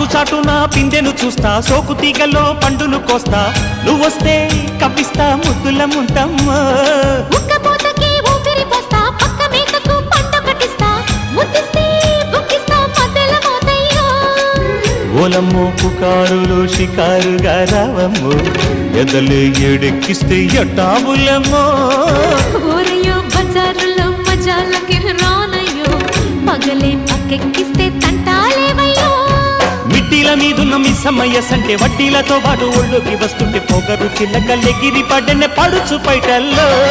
ఆకు చాటున పిందెను చూస్తా, సోకు తీగల్లో పండును కోస్తా, నువ్వొస్తే కప్పిస్తా ముద్దుల ముంతమ్మో. ఉక్కపోతకి ఊపిరి పోస్తా, పక్క మేకకు పంట కట్టిస్తా, ముద్దిస్తే బుక్కిస్తా మధ్యల మోతయ్యో. ఓలమ్మో పుకారులు షికారుగా రావమ్మో, ఎదలే ఏడెక్కిస్తే ఎట్టాబులమ్మో. ఊరయ్యో బజారులో మజాలకి రానయ్యో, పగలే పక్కెక్కిస్తే తంటాలేవయ్యో. మిట్టిల మీదున్న మిస్సమ్మయ్య సంటే వడ్డీలతో పాటు ఒళ్ళోకి వస్తుంటే పొగరు చిల్లకల్లెగిరి పడ్డనే పడుచు పైటల్లో.